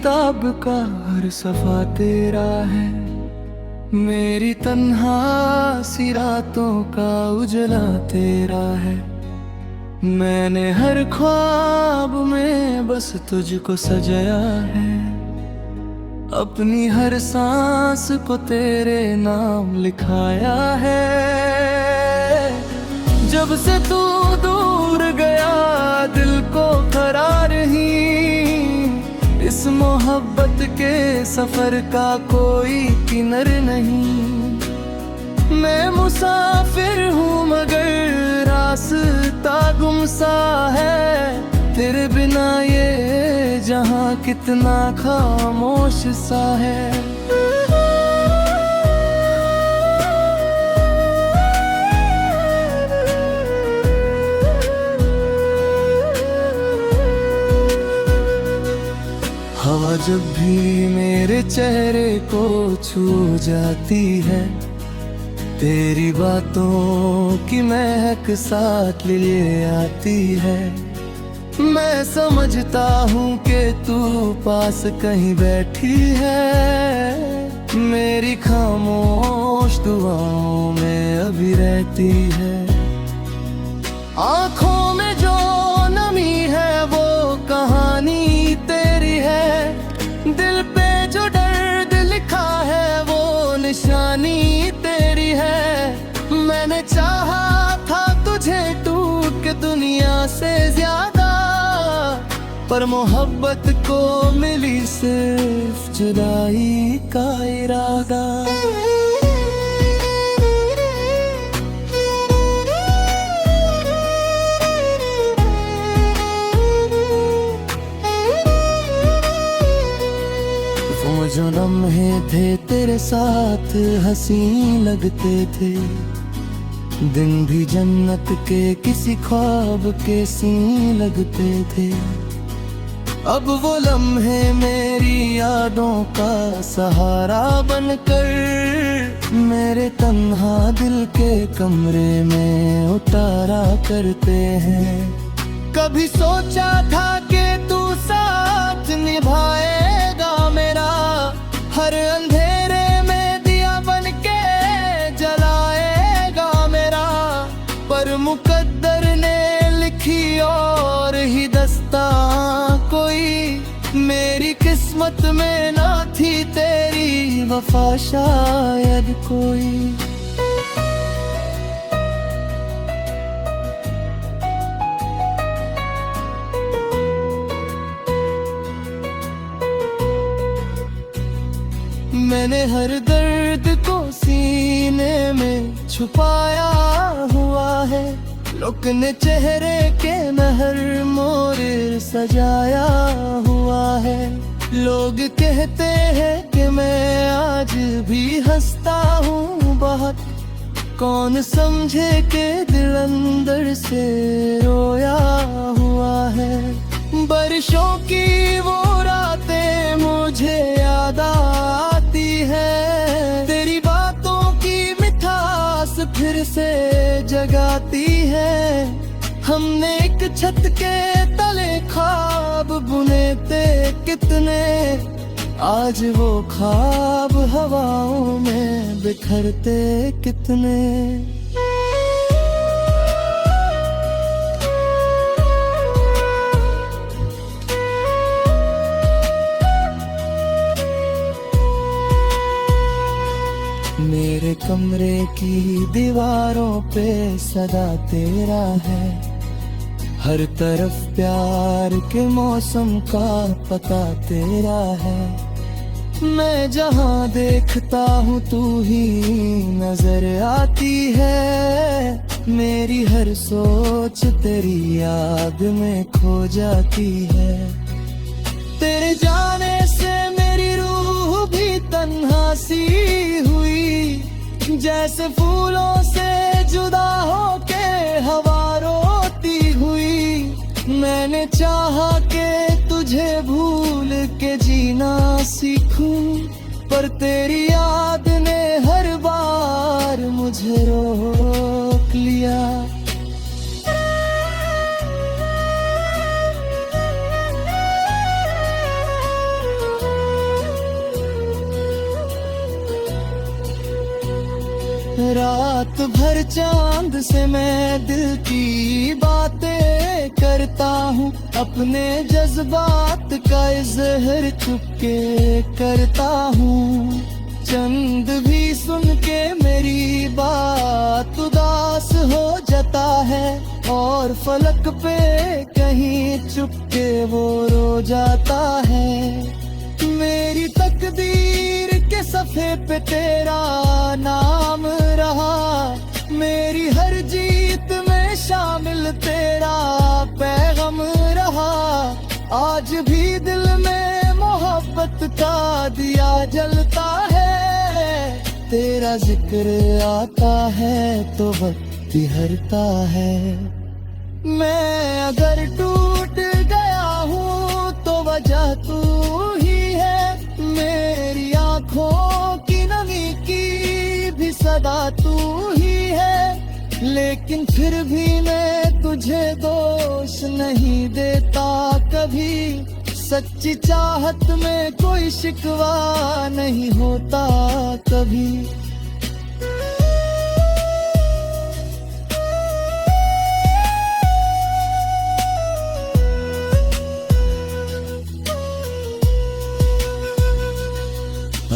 किताब का हर सफा तेरा है, मेरी तन्हा सी रातों का उजला तेरा है। मैंने हर ख्वाब में बस तुझको सजाया है, अपनी हर सांस को तेरे नाम लिखाया है। जब से तू दूर गया दिल को करार ही, इस मोहब्बत के सफर का कोई किनार नहीं। मैं मुसाफिर हूँ मगर रास्ता गुमसा है, तेरे बिना ये जहां कितना खामोश सा है। हवा जब भी मेरे चेहरे को छू जाती है, तेरी बातों की महक साथ लिए आती है। मैं समझता हूँ कि तू पास कहीं बैठी है, मेरी खामोश दुआओं में अभी रहती है। आँखों में जो नमी है वो कहानी तेरी है, दिल पे जो दर्द लिखा है वो निशानी तेरी है। मैंने चाहा था तुझे टूट के दुनिया से ज्यादा, पर मोहब्बत को मिली सिर्फ जुदाई का इरादा। वो जो लम्हे थे तेरे साथ हंसी लगते थे, दिन भी जन्नत के किसी ख्वाब के सीन लगते थे। अब वो लम्हे मेरी यादों का सहारा बनकर मेरे तन्हा दिल के कमरे में उतारा करते हैं। कभी सोचा था कि तू साथ निभाएगा मेरा, हर अंधेरे में दिया बनके जलाएगा मेरा, पर मुकद्दर ने लिखी और ही दास्तां कोई, मेरी किस्मत में ना थी तेरी वफा शायद कोई। मैंने हर दर्द को सीने में छुपाया हुआ है, लोग ने चेहरे के महर मोर सजाया हुआ है। लोग कहते हैं कि मैं आज भी हंसता हूँ बहुत, कौन समझे कि दिल अंदर से रोया हुआ है। बारिशों की वो रातें मुझे याद आती है, तेरी बातों की मिठास फिर से जगाती है। हमने एक छत के तले ख्वाब बुने थे कितने, आज वो ख्वाब हवाओं में बिखरते कितने। मेरे कमरे की दीवारों पे सदा तेरा है, हर तरफ प्यार के मौसम का पता तेरा है। मैं जहाँ देखता हूँ तू ही नजर आती है, मेरी हर सोच तेरी याद में खो जाती है। तेरे जाने से मेरी रूह भी तन्हा सी हुई, जैसे फूलों से जुदा होके हवा रोती हुई। मैंने चाहा कि तुझे भूल के जीना सीखूं, पर तेरी याद ने हर बार मुझे रोक लिया। रात भर चांद से मैं दिल की बातें करता हूँ, अपने जज्बात का इज़हार चुपके करता हूँ। चंद भी सुन के मेरी बात उदास हो जाता है, और फलक पे कहीं चुपके वो रो जाता है। मेरी तकदीर के सफ़े पे तेरा नाम रहा, मेरी हर जीत में शामिल तेरा पैगाम रहा। आज भी दिल में मोहब्बत का दिया जलता है, तेरा जिक्र आता है तो वक्त हरता है। मैं अगर टूट गया हूँ तो वजह तू ही है, मेरी आँखों की नमी की भी सदा तू ही है। लेकिन फिर भी मैं तुझे दोष नहीं देता कभी, सच्ची चाहत में कोई शिकवा नहीं होता कभी।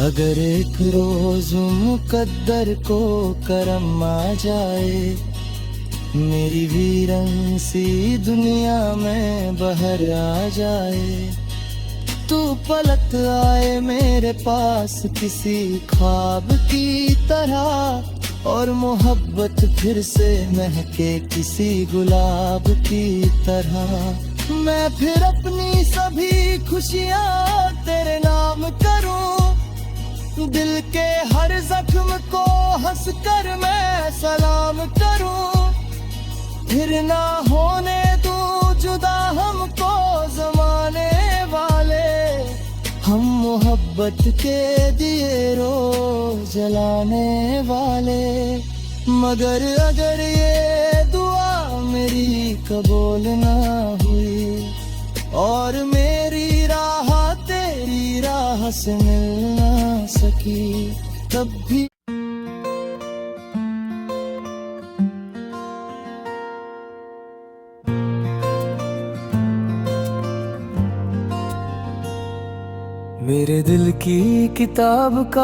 अगर एक रोज मुकद्दर को करम आ जाए, मेरी वीरन सी दुनिया में बहर आ जाए, तू पलट आए मेरे पास किसी ख्वाब की तरह, और मोहब्बत फिर से महके किसी गुलाब की तरह। मैं फिर अपनी सभी खुशियाँ तेरे नाम करूँ, दिल के हर जख्म को हंस कर मैं सलाम करूं। फिर ना होने दूं जुदा हमको जमाने वाले, हम मोहब्बत के दिए रोज जलाने वाले। मगर अगर ये दुआ मेरी कबूल ना हुई, और मेरी राह तेरी राह से मिल ना सकी, तब भी मेरे दिल की किताब का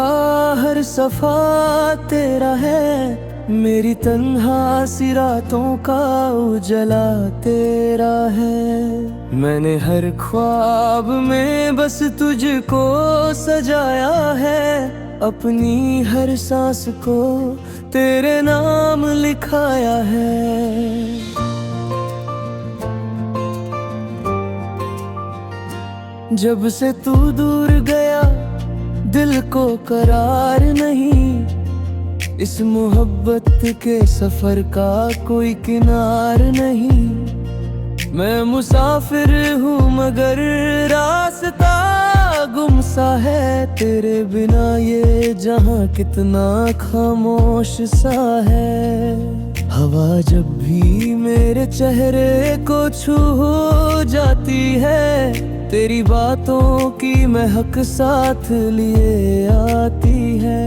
हर सफ़ा तेरा है, मेरी तन्हा सी रातों का उजला तेरा है। मैंने हर ख्वाब में बस तुझको सजाया है, अपनी हर सांस को तेरे नाम लिखाया है। जब से तू दूर गया दिल को करार नहीं, इस मोहब्बत के सफर का कोई किनार नहीं। मैं मुसाफिर हूँ मगर रास्ता गुमसा है, तेरे बिना ये जहाँ कितना खामोश सा है। हवा जब भी मेरे चेहरे को छू जाती है, तेरी बातों की महक साथ लिए आती है।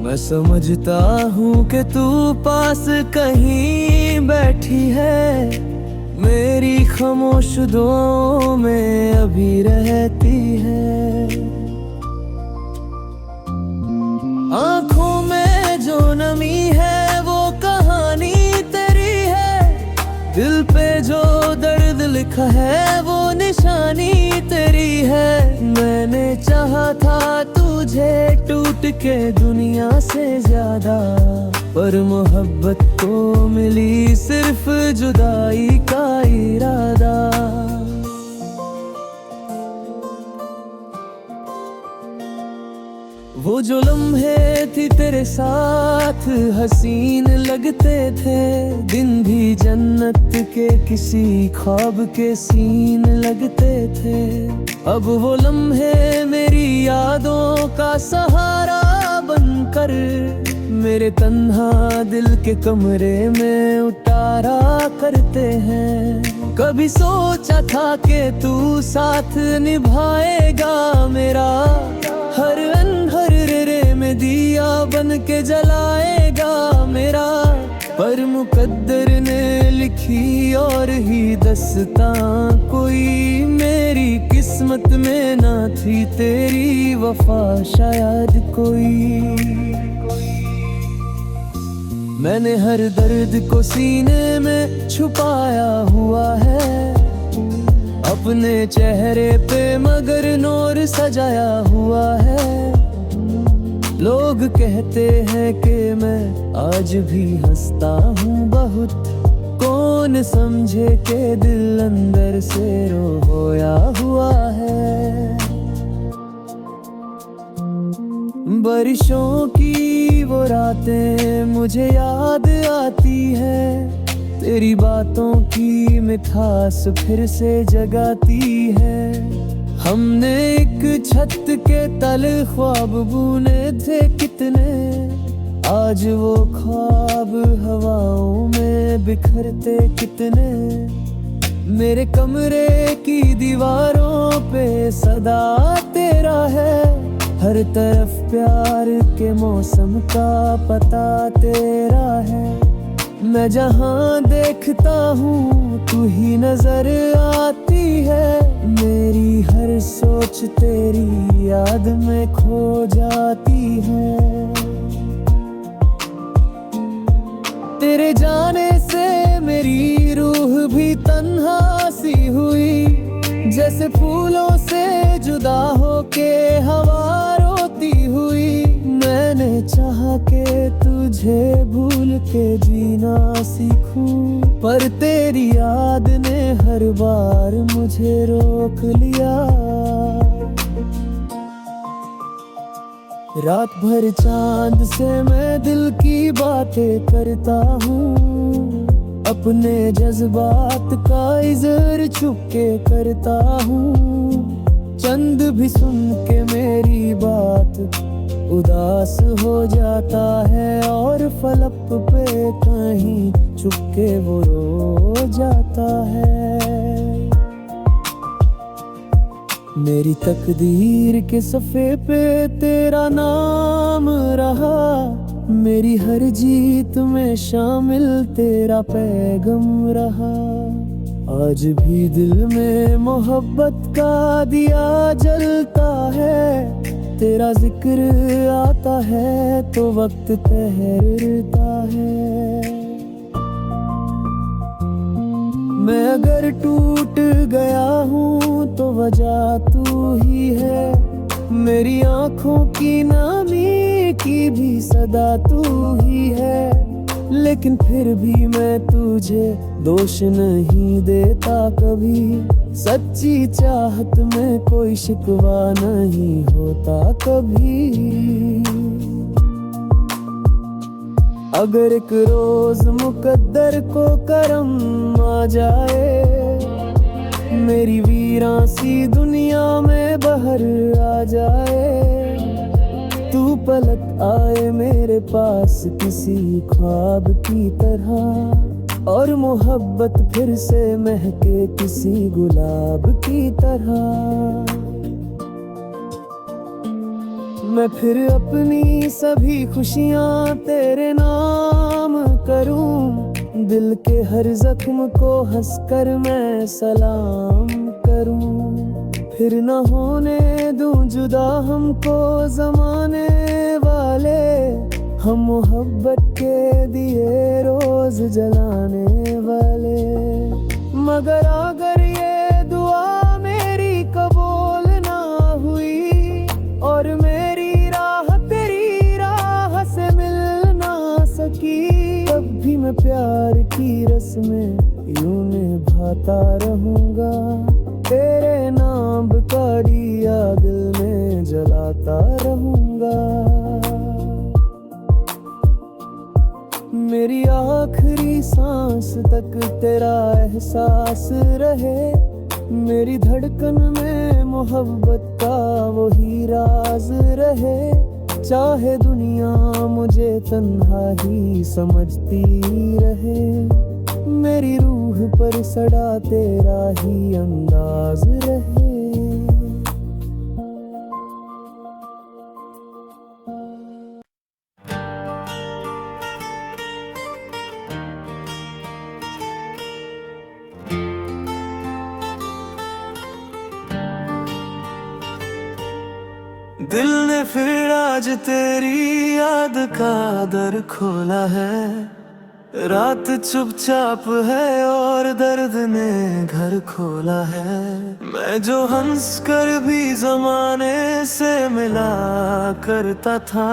मैं समझता हूँ कि तू पास कहीं बैठी है, मेरी खामोश दुआओं में अभी रहती है। आँखों में जो नमी है वो कहानी तेरी है, दिल पे जो दर्द लिखा है वो निशानी तेरी है। मैंने चाहा था तुझे टूट के दुनिया से ज्यादा, पर मोहब्बत को मिली सिर्फ जुदाई का इरादा। वो जो लम्हे थी तेरे साथ हसीन लगते थे, दिन भी जन्नत के किसी ख्वाब के सीन लगते थे। अब वो लम्हे मेरी यादों का सहारा बनकर मेरे तन्हा दिल के कमरे में उतारा करते हैं। कभी सोचा था कि तू साथ निभाएगा मेरा, हर अनहर रे में में दिया बन के जलाएगा मेरा, पर मुकद्दर ने लिखी और ही दस्तां कोई, मेरी किस्मत में ना थी तेरी वफा शायद कोई। मैंने हर दर्द को सीने में छुपाया हुआ है अपने चेहरे पे, मगर नूर सजाया हुआ है। लोग कहते हैं कि मैं आज भी हंसता हूँ बहुत, कौन समझे कि दिल अंदर से रोया हुआ है। बारिशों की वो रातें मुझे याद आती है, तेरी बातों की मिठास फिर से जगाती है। हमने एक छत के तले ख्वाब बुने थे कितने, आज वो ख्वाब हवाओं में बिखरते कितने। मेरे कमरे की दीवारों पे सदा तेरा है, हर तरफ प्यार के मौसम का पता तेरा है। मैं जहाँ देखता हूँ तू ही नजर आती है, मेरी हर सोच तेरी याद में खो जाती है। तेरे जाने से मेरी रूह भी तन्हा सी हुई, जैसे फूलों से जुदा होके हवा रोती हुई। मैंने चाहा कि तुझे भूल के जीना सीखूं, पर तेरी याद ने हर बार मुझे रोक लिया। रात भर चांद से मैं दिल की बातें करता हूँ, अपने जज्बात का इज़हार छुपके करता हूँ। चंद भी सुन के मेरी बात उदास हो जाता है, और फलक पे कहीं चुपके वो रो जाता है। मेरी तकदीर के सफ़े पे तेरा नाम रहा, मेरी हर जीत में शामिल तेरा पैगाम रहा। आज भी दिल में मोहब्बत का दिया जलता है, तेरा जिक्र आता है तो वक्त ठहरता है। मैं अगर टूट गया हूँ तो वजह तू ही है, मेरी आँखों की नामी की भी सदा तू ही है। लेकिन फिर भी मैं तुझे दोष नहीं देता कभी, सच्ची चाहत में कोई शिकवा नहीं होता कभी। अगर एक रोज मुकद्दर को करम आ जाए, मेरी वीरान सी दुनिया में बहर आ जाए, तू पलट आए मेरे पास किसी ख्वाब की तरह, और मोहब्बत फिर से महके किसी गुलाब की तरह। मैं फिर अपनी सभी खुशियाँ तेरे नाम करूँ, दिल के हर जख्म को हंसकर मैं सलाम करूँ। फिर न होने दूं जुदा हमको ज़माने वाले, हम मोहब्बत के दिए रोज जलाने वाले। मगर अगर ये दुआ मेरी कबूल ना हुई, और मेरी राह तेरी राह से मिल ना सकी, तब भी मैं प्यार की रस्में यूं निभाता रहूँगा, तेरे नाम का दिया दिल में जलाता रहूँगा। मेरी आखिरी सांस तक तेरा एहसास रहे, मेरी धड़कन में मोहब्बत का वही राज रहे। चाहे दुनिया मुझे तन्हा ही समझती रहे, मेरी रूह पर सड़ा तेरा ही अंदाज रहे। फिर आज तेरी याद का दर खोला है। रात चुपचाप है और दर्द ने घर खोला है। मैं जो हंस कर भी जमाने से मिला करता था,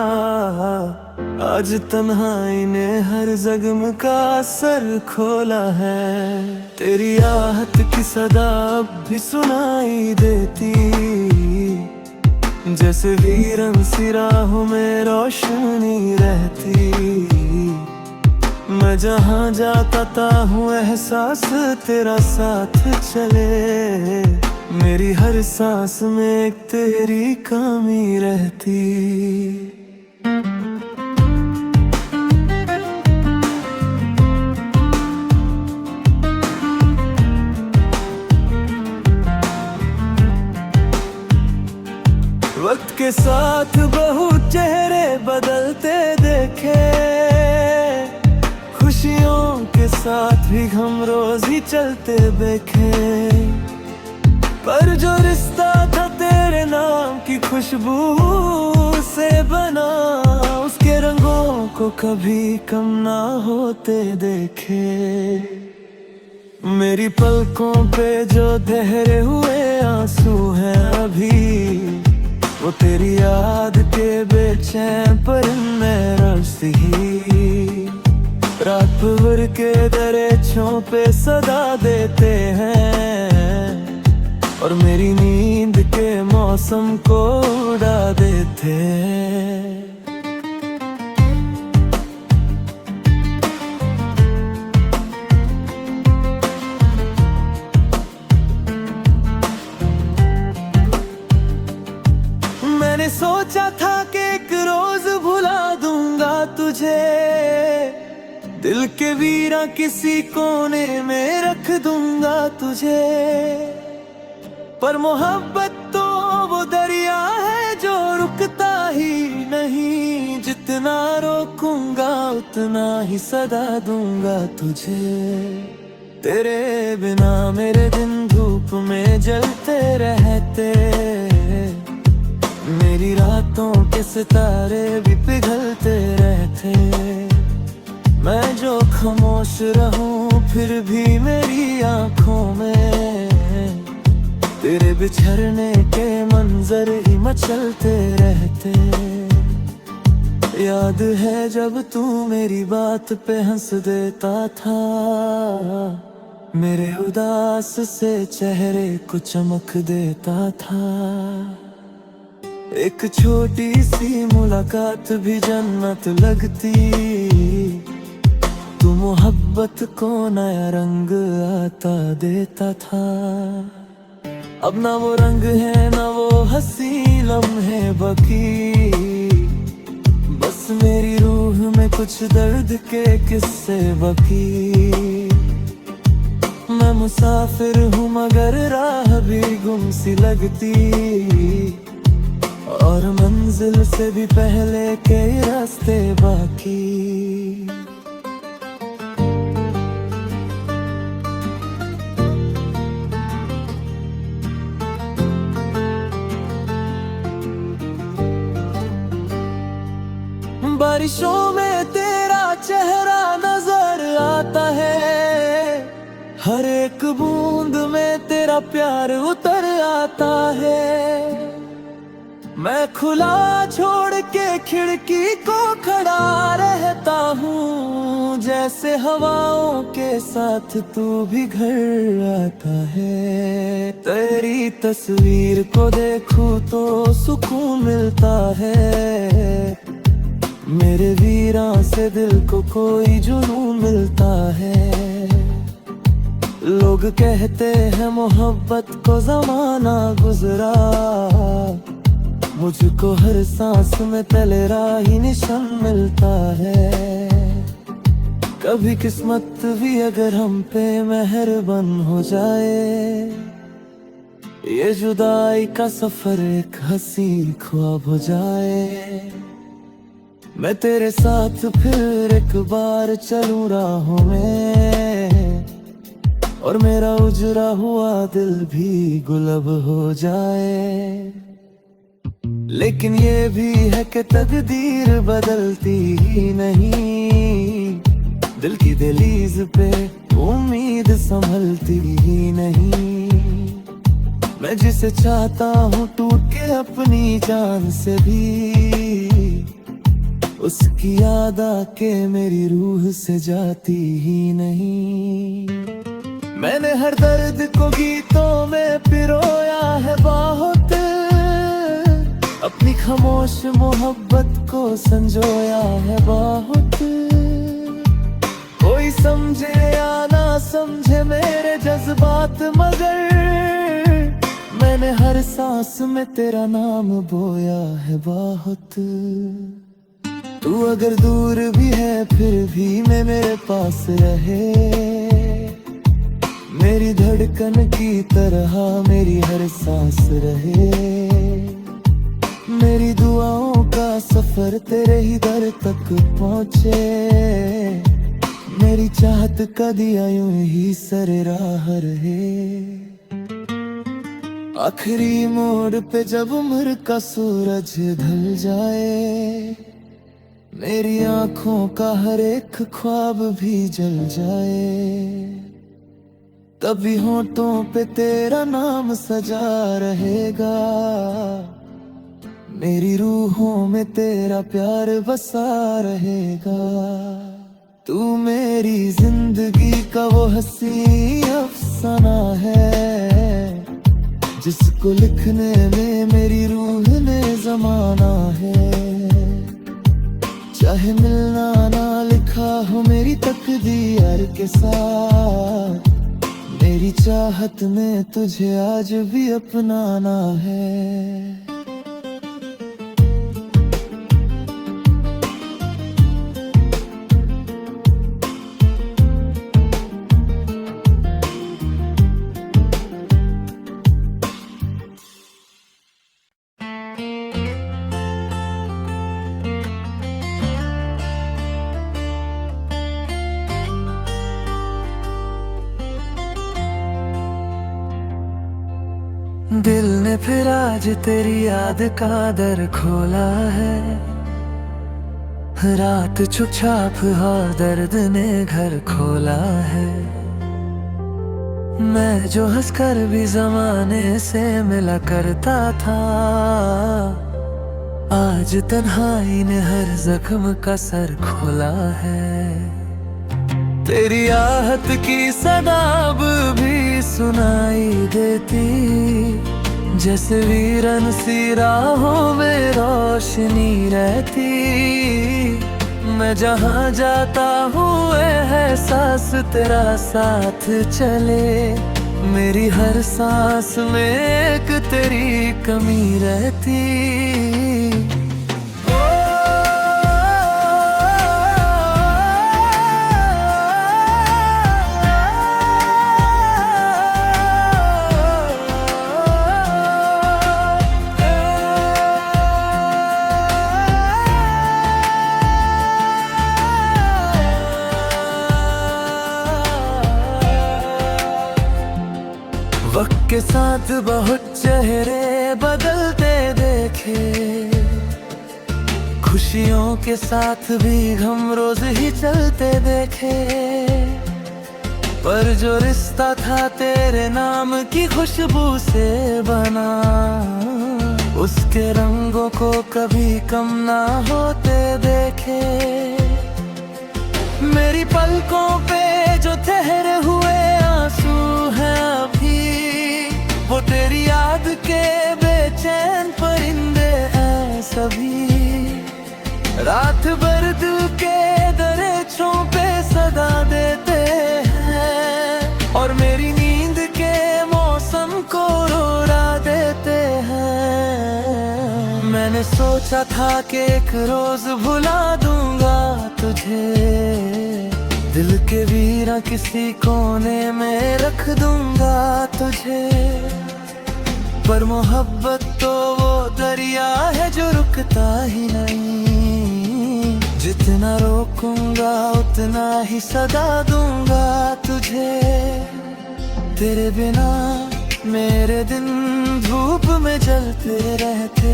आज तन्हाई ने हर जख्म का सर खोला है। तेरी आहट की सदा अब भी सुनाई देती, जैसे वीरन सी राहों में रोशनी रहती। मैं जहाँ जाता हूँ एहसास तेरा साथ चले, मेरी हर सांस में एक तेरी कमी रहती। वक्त के साथ बहुत चेहरे बदलते देखे, खुशियों के साथ भी हम रोज ही चलते देखे। पर जो रिश्ता था तेरे नाम की खुशबू से बना, उसके रंगों को कभी कम ना होते देखे। मेरी पलकों पे जो ठहरे हुए आंसू हैं अभी, वो तेरी याद के बेचैन पर मैं रसी। रात भर के दरियों पे सदा देते हैं, और मेरी नींद के मौसम को उड़ा देते हैं। मैंने सोचा था कि एक रोज भुला दूंगा तुझे, दिल के वीरा किसी कोने में रख दूंगा तुझे। पर मोहब्बत तो वो दरिया है जो रुकता ही नहीं, जितना रोकूंगा उतना ही सदा दूंगा तुझे। तेरे बिना मेरे दिन धूप में जलते रहते, मेरी रातों के सितारे भी पिघलते रहते। मैं जो खामोश रहूं फिर भी मेरी आंखों में तेरे बिछड़ने के मंजर ही मचलते रहते। याद है जब तू मेरी बात पे हंस देता था, मेरे उदास से चेहरे को चमक देता था। एक छोटी सी मुलाकात भी जन्नत लगती, तू मोहब्बत को नया रंग आता देता था। अब ना वो रंग है ना वो हंसी लम्हे बाकी, बस मेरी रूह में कुछ दर्द के किस्से बाकी। मैं मुसाफिर हूँ मगर राह भी गुम सी लगती, और मंजिल से भी पहले के रास्ते बाकी। बारिशों में तेरा चेहरा नजर आता है, हर एक बूंद में तेरा प्यार उतर आता है। मैं खुला छोड़ के खिड़की को खड़ा रहता हूँ, जैसे हवाओं के साथ तू भी घर आता है। तेरी तस्वीर को देखूं तो सुकून मिलता है, मेरे वीरा से दिल को कोई जुनून मिलता है। लोग कहते हैं मोहब्बत को जमाना गुजरा, मुझको हर सांस में तेरा ही निशान मिलता है। कभी किस्मत भी अगर हम पे मेहरबान हो जाए, ये जुदाई का सफर एक हंसी ख्वाब हो जाए। मैं तेरे साथ फिर एक बार चलूं राहों में, और मेरा उजरा हुआ दिल भी गुलाब हो जाए। लेकिन ये भी है कि तकदीर बदलती ही नहीं, दिल की दहलीज पे उम्मीद संभलती ही नहीं। मैं जिसे चाहता हूँ टूट के अपनी जान से भी, उसकी याद आके मेरी रूह से जाती ही नहीं। मैंने हर दर्द को गीतों में पिरोया है बहुत, अपनी खामोश मोहब्बत को संजोया है बहुत। कोई समझे या ना समझे मेरे जज्बात, मगर मैंने हर सांस में तेरा नाम बोया है बहुत। तू अगर दूर भी है फिर भी मैं मेरे पास रहे, मेरी धड़कन की तरह मेरी हर सांस रहे। मेरी दुआओं का सफर तेरे ही दर तक पहुँचे, मेरी चाहत का दिया यूं ही सरे राह रहे। आखिरी मोड़ पे जब उम्र का सूरज ढल जाए, मेरी आंखों का हर एक ख्वाब भी जल जाए, तभी होठों पे तेरा नाम सजा रहेगा, मेरी रूहों में तेरा प्यार बसा रहेगा। तू मेरी जिंदगी का वो हसी अफसाना है, जिसको लिखने में मेरी रूह ने जमाना है। चाहे मिलना ना लिखा हो मेरी तकदीर के साथ, मेरी चाहत में तुझे आज भी अपनाना है। दिल ने फिर आज तेरी याद का दर खोला है, रात चुप चाप और दर्द ने घर खोला है। मैं जो हंसकर भी जमाने से मिला करता था, आज तन्हाई ने हर जख्म का सर खोला है। तेरी आहट की सदा अब भी सुनाई देती, जैसे वीरन सी राहों में रोशनी रहती। मैं जहाँ जाता हूँ एहसास तेरा साथ चले, मेरी हर सांस में एक तेरी कमी रहती। वक्त के साथ बहुत चेहरे बदलते देखे, खुशियों के साथ भी गम रोज ही चलते देखे। पर जो रिश्ता था तेरे नाम की खुशबू से बना, उसके रंगों को कभी कम ना होते देखे। मेरी पलकों पे जो ठहरे हुए आंसू हैं अभी, वो तेरी याद के बेचैन परिंदे हैं सभी। रात भर दिल के दरियों पे सदा देते हैं, और मेरी नींद के मौसम को रुला देते हैं। मैंने सोचा था कि एक रोज भुला दूंगा तुझे, दिल के वीरा किसी कोने में रख दूंगा तुझे। पर मोहब्बत तो वो दरिया है जो रुकता ही नहीं, जितना रोकूंगा उतना ही सदा दूंगा तुझे। तेरे बिना मेरे दिन धूप में जलते रहते,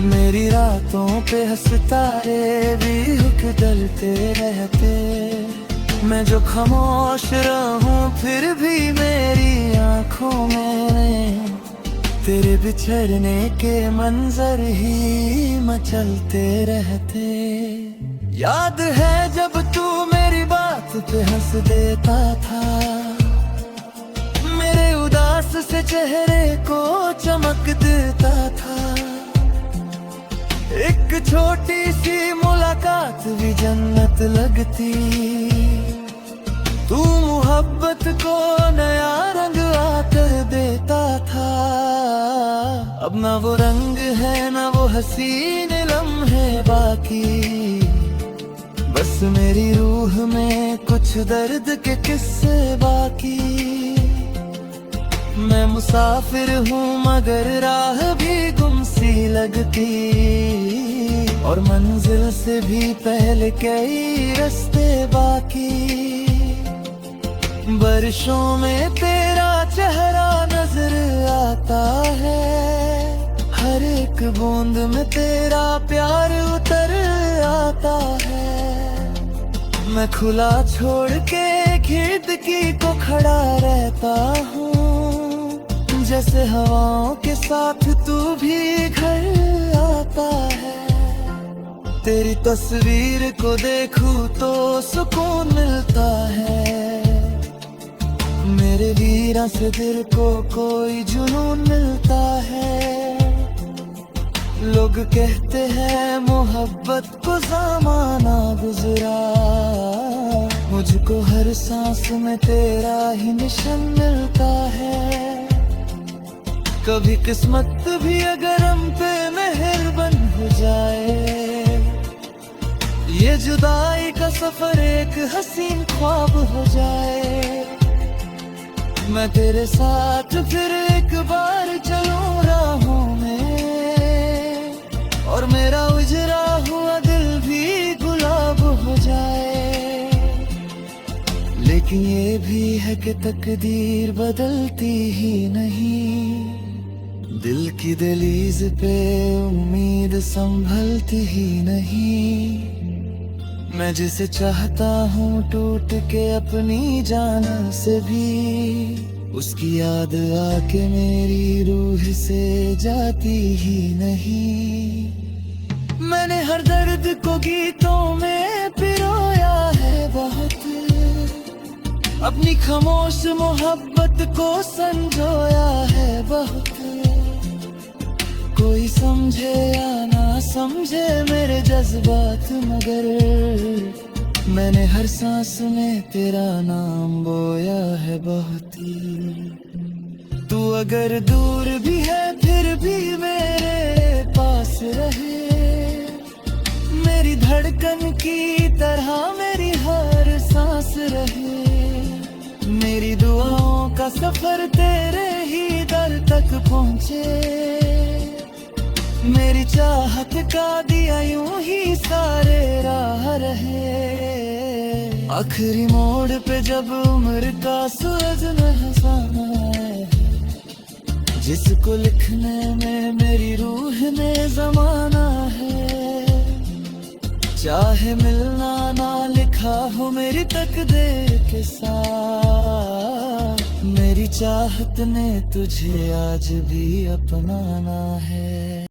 मेरी रातों पे सितारे भी हुक जलते रहते। मैं जो खामोश रहूं फिर भी मेरी आंखों में तेरे बिछड़ने के मंजर ही मचलते रहते। याद है जब तू मेरी बात पे हंस देता था, मेरे उदास से चेहरे को चमक देता था। एक छोटी सी मुलाकात भी जन्नत लगती, तू मोहब्बत को नया रंग आकर देता था। अब ना वो रंग है ना वो हसीन लम्हे बाकी, बस मेरी रूह में कुछ दर्द के किस्से बाकी। मैं मुसाफिर हूँ मगर राह भी गुमसी लगती, और मंजिल से भी पहले कई रास्ते बाकी। बारिशों में तेरा चेहरा नजर आता है, हर एक बूंद में तेरा प्यार उतर आता है। मैं खुला छोड़ के खिड़की को खड़ा रहता हूँ, जैसे हवाओं के साथ तू भी घर आता है। तेरी तस्वीर को देखूं तो सुकून मिलता है, मेरे वीरा से दिल को कोई जुनून मिलता है। लोग कहते हैं मोहब्बत को ज़माना गुजरा, मुझको हर सांस में तेरा ही निशान मिलता है। कभी किस्मत भी अगर हम पे मेहरबान हो जाए, ये जुदाई का सफर एक हसीन ख्वाब हो जाए। मैं तेरे साथ फिर एक बार चलूं राहों में, और मेरा उजरा हुआ दिल भी गुलाब हो जाए। लेकिन ये भी है कि तकदीर बदलती ही नहीं, दिल की दहलीज पे उम्मीद संभलती ही नहीं। मैं जिसे चाहता हूँ टूट के अपनी जान से भी, उसकी याद आके मेरी रूह से जाती ही नहीं। मैंने हर दर्द को गीतों में पिरोया है बहुत, अपनी खामोश मोहब्बत को संजोया है बहुत। कोई समझे या ना समझे मेरे जज्बात, मगर मैंने हर सांस में तेरा नाम बोया है बहुत ही। तू अगर दूर भी है फिर भी मेरे पास रहे, मेरी धड़कन की तरह मेरी हर सांस रहे। मेरी दुआओं का सफर तेरे ही दर तक पहुँचे, मेरी चाहत का दिया यूं ही सारे राह रहे। आखिरी मोड़ पे जब उम्र का सूरज हंसाना है, जिसको लिखने में मेरी रूह ने जमाना है। चाहे मिलना ना लिखा हो मेरी तकदीर के साथ, मेरी चाहत ने तुझे आज भी अपनाना है।